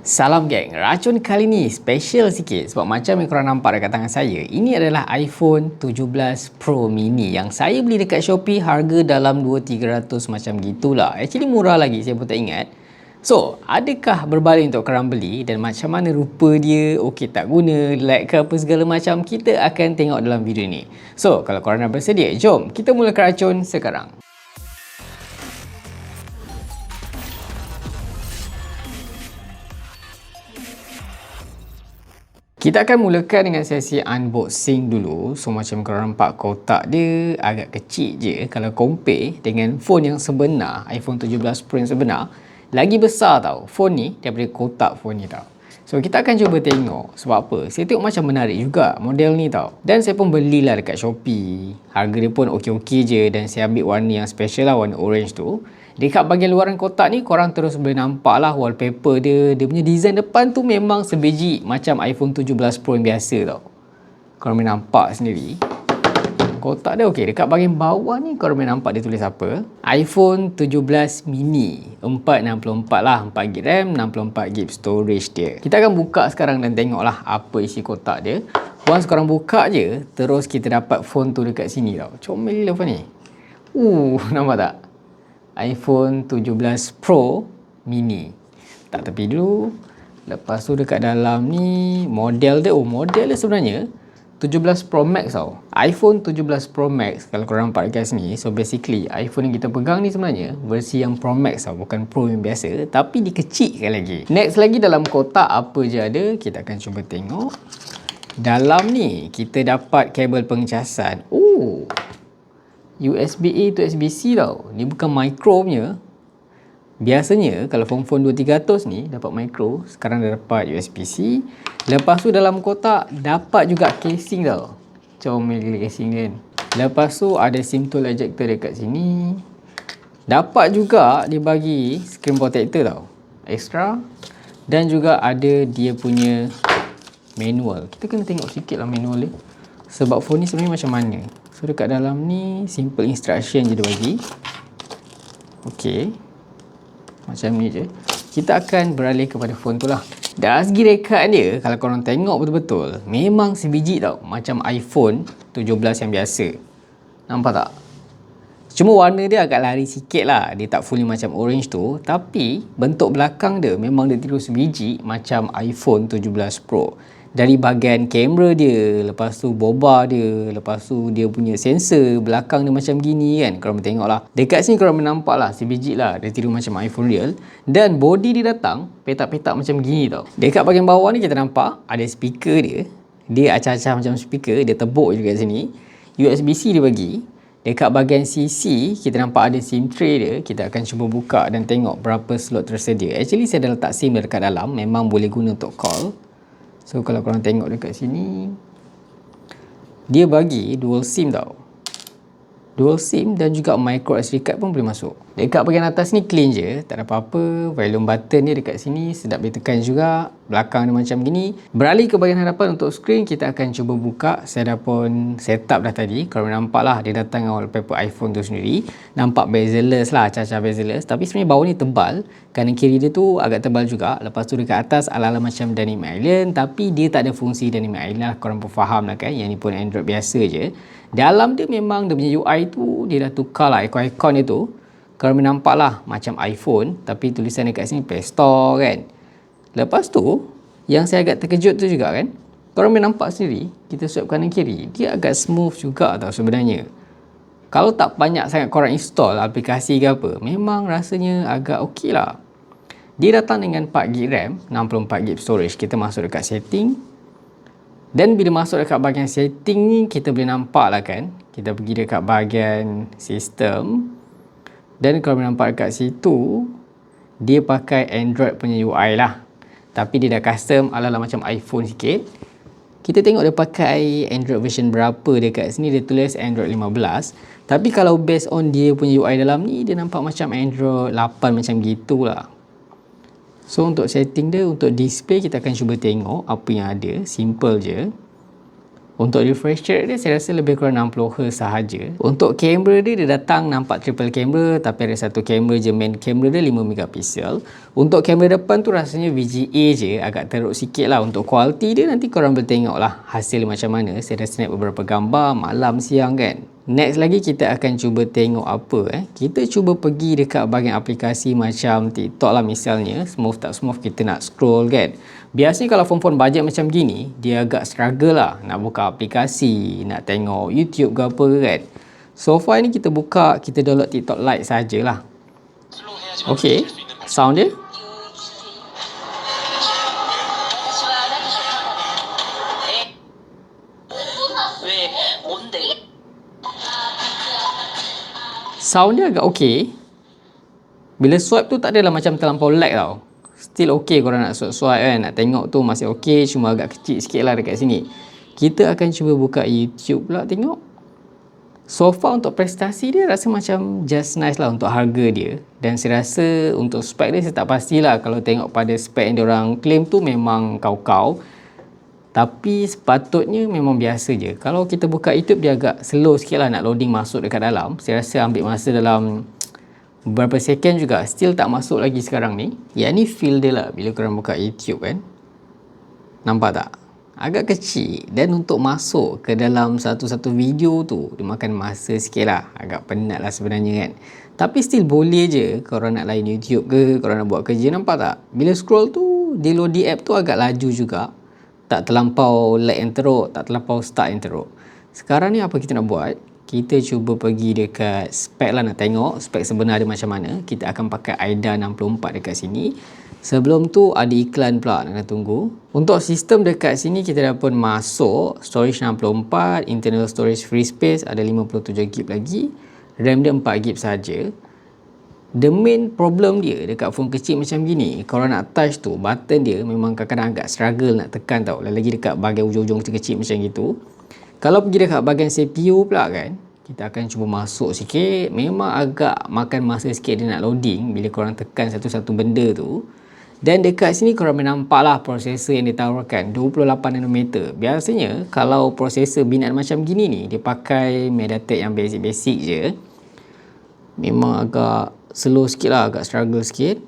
Salam geng, racun kali ni special sikit sebab macam yang korang nampak dekat tangan saya, ini adalah iPhone 17 Pro Mini yang saya beli dekat Shopee, harga dalam 200-300 macam gitulah. Actually murah lagi, saya pun tak ingat. So, adakah berbalik untuk korang beli dan macam mana rupa dia, okey tak guna, like ke apa segala macam, kita akan tengok dalam video ni. So, kalau korang dah bersedia, jom kita mulakan racun sekarang. Kita akan mulakan dengan sesi unboxing dulu. So macam korang nampak, kotak dia agak kecil je kalau compare dengan phone yang sebenar, iPhone 17 Pro yang sebenar. Lagi besar tau phone ni daripada kotak phone ni tau. So kita akan cuba tengok. Sebab apa? Saya tengok macam menarik juga model ni tau. Dan saya pun belilah dekat Shopee. Harga dia pun okey-okey je. Dan saya ambil warna yang special lah, warna orange tu. Dekat bahagian luaran kotak ni, korang terus boleh nampak lah wallpaper dia. Dia punya design depan tu memang sebiji macam iPhone 17 Pro yang biasa tau. Korang boleh nampak sendiri. Kotak dia okey. Dekat bahagian bawah ni korang boleh nampak dia tulis apa. iPhone 17 Mini 464 lah, 4GB RAM, 64GB storage dia. Kita akan buka sekarang dan tengok lah apa isi kotak dia. Once korang buka je, terus kita dapat phone tu dekat sini tau. Comel gila phone ni. Nampak tak? iPhone 17 Pro Mini. Tak tepi dulu. Lepas tu dekat dalam ni model dia. Model dia sebenarnya 17 Pro Max tau. iPhone 17 Pro Max kalau korang nampak dekat sini. So basically iPhone yang kita pegang ni sebenarnya versi yang Pro Max tau, bukan Pro yang biasa, tapi dikecilkan lagi. Next lagi, dalam kotak apa je ada, kita akan cuba tengok. Dalam ni kita dapat kabel pengecasan. USB-A to USB-C tau. Ni bukan micro punya. Biasanya kalau phone 2300 ni dapat micro, sekarang dah dapat USB-C. Lepas tu dalam kotak dapat juga casing tau. Comel gila casing dia kan. Lepas tu ada SIM tool ejector dekat sini. Dapat juga dia bagi screen protector tau, extra. Dan juga ada dia punya manual. Kita kena tengok sikit lah manual dia, sebab phone ni sebenarnya macam mana. So dekat dalam ni simple instruction je dia bagi. Okey, macam ni je. Kita akan beralih kepada phone tu lah. Dari segi rekat dia, kalau korang tengok betul-betul, memang sebiji tau, macam iPhone 17 yang biasa. Nampak tak? Cuma warna dia agak lari sikit lah. Dia tak fully macam orange tu. Tapi bentuk belakang dia memang dia tiru sebiji macam iPhone 17 Pro. Dari bahagian kamera dia, lepas tu boba dia, lepas tu dia punya sensor belakang dia macam gini kan. Korang boleh tengok lah. Dekat sini korang boleh nampak lah, sebiji lah. Dia tiru macam iPhone real. Dan body dia datang petak-petak macam gini tau. Dekat bahagian bawah ni kita nampak ada speaker dia. Dia acah-acah macam speaker. Dia tebuk je kat sini. USB-C dia bagi. Dekat bahagian sisi kita nampak ada SIM tray dia. Kita akan cuba buka dan tengok berapa slot tersedia. Actually saya dah letak SIM dekat dalam. Memang boleh guna untuk call. So kalau korang tengok dekat sini, dia bagi dual SIM tau. Dual SIM dan juga micro SD card pun boleh masuk. Dekat bahagian atas ni clean je, tak ada apa-apa. Volume button dia dekat sini sedap ditekan juga. Belakang dia macam gini. Beralih ke bahagian hadapan untuk screen, kita akan cuba buka. Saya dah pun set up dah tadi. Kalau nampak lah, dia datang dengan wallpaper iPhone tu sendiri. Nampak bezel-less lah, acah-acah bezel-less. Tapi sebenarnya bawah ni tebal. Kanan kiri dia tu agak tebal juga. Lepas tu dekat atas ala-ala macam Denim Island. Tapi dia tak ada fungsi Denim Island lah. Korang pun faham lah kan. Yang ni pun Android biasa je. Dalam dia memang dia punya UI tu dia dah tukar lah ikon-ikon dia tu. Kalau boleh nampak lah macam iPhone, tapi tulisan dekat sini Play Store kan. Lepas tu yang saya agak terkejut tu juga kan, korang boleh nampak sendiri, kita swipe kanan kiri, dia agak smooth juga tau sebenarnya. Kalau tak banyak sangat korang install aplikasi ke apa, memang rasanya agak okey lah. Dia datang dengan 4GB RAM, 64GB storage. Kita masuk dekat setting. Dan bila masuk dekat bahagian setting ni, kita boleh nampak lah kan. Kita pergi dekat bahagian sistem. Dan kalau boleh nampak dekat situ, dia pakai Android punya UI lah. Tapi dia dah custom ala-ala macam iPhone sikit. Kita tengok dia pakai Android version berapa dekat sini. Dia tulis Android 15. Tapi kalau based on dia punya UI dalam ni, dia nampak macam Android 8 macam gitulah. So untuk setting dia, untuk display kita akan cuba tengok apa yang ada. Simple je. Untuk refresh rate dia saya rasa lebih kurang 60Hz sahaja. Untuk kamera dia datang nampak triple kamera, tapi ada satu kamera je, main kamera dia 5 megapiksel. Untuk kamera depan tu rasanya VGA je, agak teruk sikit lah. Untuk kualiti dia nanti korang boleh tengok lah hasil macam mana. Saya dah snap beberapa gambar malam siang kan. Next lagi kita akan cuba tengok apa kita cuba pergi dekat bahagian aplikasi macam TikTok lah misalnya. Smooth tak smooth kita nak scroll kan. Biasanya kalau phone-phone bajet macam gini, dia agak struggle lah nak buka aplikasi, nak tengok YouTube ke apa kan. So far ni kita buka, kita download TikTok Lite sajalah. Okay, sound dia. Sound dia agak okey. Bila swipe tu tak adalah macam terlampau lag tau. Still okey korang nak swipe kan. Nak tengok tu masih okey. Cuma agak kecil sikit lah dekat sini. Kita akan cuba buka YouTube pula tengok. So far untuk prestasi dia rasa macam just nice lah untuk harga dia. Dan saya rasa untuk spek dia saya tak pastilah. Kalau tengok pada spek yang diorang claim tu memang kau-kau. Tapi sepatutnya memang biasa je. Kalau kita buka YouTube dia agak slow sikit lah nak loading masuk dekat dalam. Saya rasa ambil masa dalam beberapa second juga. Still tak masuk lagi sekarang ni. Yang ni feel dia lah bila korang buka YouTube kan. Nampak tak? Agak kecil. Dan untuk masuk ke dalam satu-satu video tu dia makan masa sikit lah. Agak penat lah sebenarnya kan. Tapi still boleh je korang nak lain YouTube ke, korang nak buat kerja. Nampak tak? Bila scroll tu dia load di app tu agak laju juga. Tak terlampau lag yang teruk, tak terlampau start yang teruk. Sekarang ni apa kita nak buat? Kita cuba pergi dekat spek lah nak tengok spek sebenar dia macam mana. Kita akan pakai AIDA 64 dekat sini. Sebelum tu ada iklan pula nak tunggu. Untuk sistem dekat sini kita dah pun masuk. Storage 64, internal storage free space ada 57GB lagi. RAM dia 4GB saja. The main problem dia dekat phone kecil macam gini, kalau nak touch tu, button dia memang kadang-kadang agak struggle nak tekan tau. Lagi dekat bahagian ujung-ujung kecil-kecil macam gitu. Kalau pergi dekat bahagian CPU pula kan, kita akan cuba masuk sikit. Memang agak makan masa sikit dia nak loading bila korang tekan satu-satu benda tu. Dan dekat sini korang boleh nampak lah prosesor yang ditawarkan 28nm. Biasanya kalau prosesor binat macam gini ni, dia pakai MediaTek yang basic-basic je. Memang agak slow sikit lah, agak struggle sikit.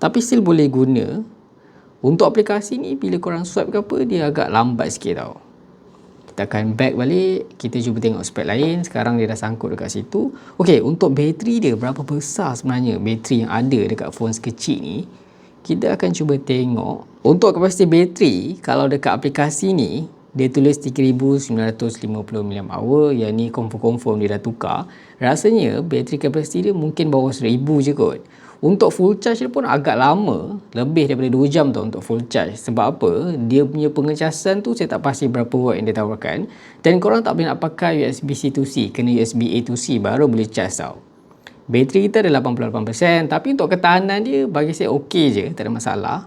Tapi still boleh guna. Untuk aplikasi ni bila korang swipe ke apa, dia agak lambat sikit tau. Kita akan back balik. Kita cuba tengok spek lain. Sekarang dia dah sangkut dekat situ. Ok, untuk bateri dia berapa besar sebenarnya bateri yang ada dekat phone sekecil ni. Kita akan cuba tengok. Untuk kapasiti bateri, kalau dekat aplikasi ni dia tulis 3950 mAh. Yang ni confirm dia dah tukar. Rasanya bateri kapasiti dia mungkin bawah 1000 je kot. Untuk full charge dia pun agak lama. Lebih daripada 2 jam tau untuk full charge. Sebab apa? Dia punya pengecasan tu saya tak pasti berapa watt yang dia tawarkan. Dan korang tak boleh nak pakai USB-C to C. Kena USB-A to C baru boleh charge tau. Bateri kita ada 88%. Tapi untuk ketahanan dia bagi saya okey je. Tak ada masalah.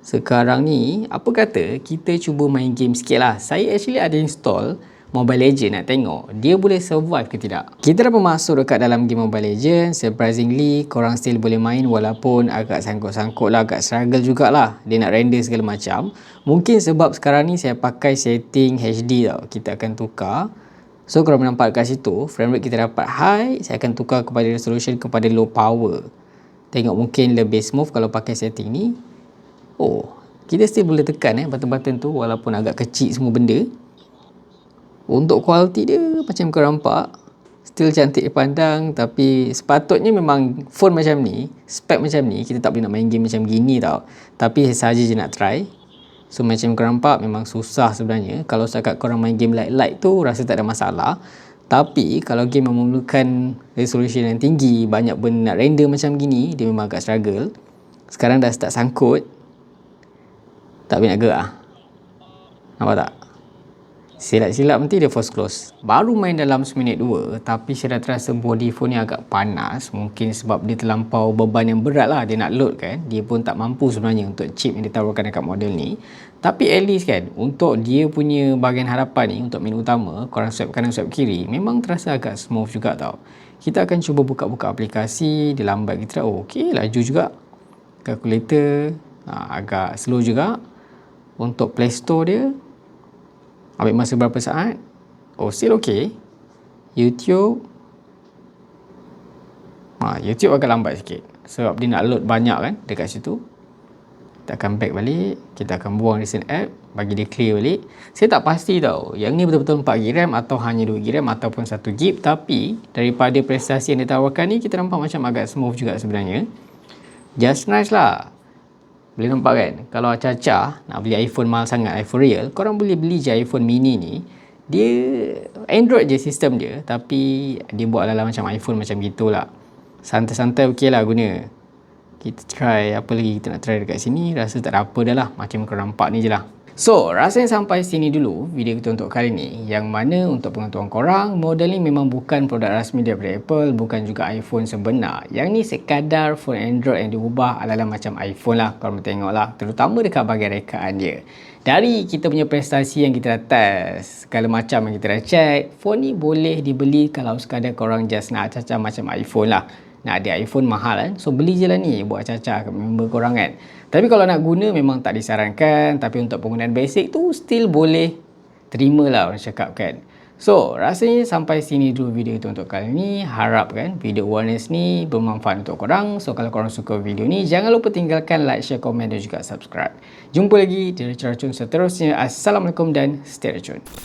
Sekarang ni, apa kata kita cuba main game sikit lah. Saya actually ada install Mobile Legends nak tengok dia boleh survive ke tidak. Kita dah pun masuk dekat dalam game Mobile Legends. Surprisingly, korang still boleh main walaupun agak sangkut-sangkut lah, agak struggle jugalah. Dia nak render segala macam. Mungkin sebab sekarang ni saya pakai setting HD tau. Kita akan tukar. So, korang nampak kat situ, frame rate kita dapat high. Saya akan tukar kepada resolution kepada low power. Tengok mungkin lebih smooth kalau pakai setting ni. Oh, kita still boleh tekan button-button tu walaupun agak kecil semua benda. Untuk kualiti dia macam korang nampak still cantik dipandang. Tapi sepatutnya memang phone macam ni, spek macam ni, kita tak boleh nak main game macam gini tau. Tapi saja je nak try. So macam korang nampak memang susah sebenarnya. Kalau setakat korang main game light-light tu rasa tak ada masalah. Tapi kalau game memerlukan resolution yang tinggi, banyak benda nak render macam gini, dia memang agak struggle. Sekarang dah start sangkut. Tak boleh nak gerak lah. Nampak tak? Silap-silap nanti dia force close. Baru main dalam seminit 2. Tapi saya dah terasa body phone ni agak panas. Mungkin sebab dia terlampau beban yang berat lah. Dia nak load kan. Dia pun tak mampu sebenarnya untuk chip yang ditawarkan dekat model ni. Tapi at least kan, untuk dia punya bahagian harapan ni, untuk menu utama, korang swipe kanan swipe kiri, memang terasa agak smooth juga tau. Kita akan cuba buka-buka aplikasi. Dia lambat kita. Oh, ok, laju juga. Calculator agak slow juga. Untuk Play Store dia Ambil masa berapa saat? Oh, still okay. YouTube YouTube agak lambat sikit sebab dia nak load banyak kan dekat situ. Kita akan back balik, kita akan buang recent app, bagi dia clear balik. Saya tak pasti tau yang ni betul-betul 4GB RAM atau hanya 2GB RAM ataupun 1GB, tapi daripada prestasi yang ditawarkan ni, kita nampak macam agak smooth juga sebenarnya. Just nice lah. Boleh nampak kan, kalau acah-acah nak beli iPhone mahal sangat, iPhone real, korang boleh beli je iPhone mini ni. Dia Android je sistem dia, tapi dia buat ala-ala macam iPhone macam gitulah. Santai-santai okey lah guna. Kita try apa lagi kita nak try dekat sini. Rasa tak ada apa dah lah, macam korang nampak ni je lah. So, rasanya sampai sini dulu video kita untuk kali ni. Yang mana untuk pengetahuan korang, model ni memang bukan produk rasmi daripada Apple, bukan juga iPhone sebenar. Yang ni sekadar phone Android yang diubah ala-ala macam iPhone lah, korang tengok lah. Terutama dekat bahagian rekaan dia. Dari kita punya prestasi yang kita dah test, segala macam yang kita dah check, phone ni boleh dibeli kalau sekadar korang just nak acah-acah macam iPhone lah. Nak ada iPhone mahal kan, so beli je lah ni buat acah-acah ke member korang kan. Tapi kalau nak guna memang tak disarankan, tapi untuk penggunaan basic tu still boleh terima lah orang cakap kan. So rasanya sampai sini dulu video itu untuk kali ni. Harap kan video awareness ni bermanfaat untuk korang. So kalau korang suka video ni, jangan lupa tinggalkan like, share, komen dan juga subscribe. Jumpa lagi di Racun seterusnya. Assalamualaikum dan stay tune.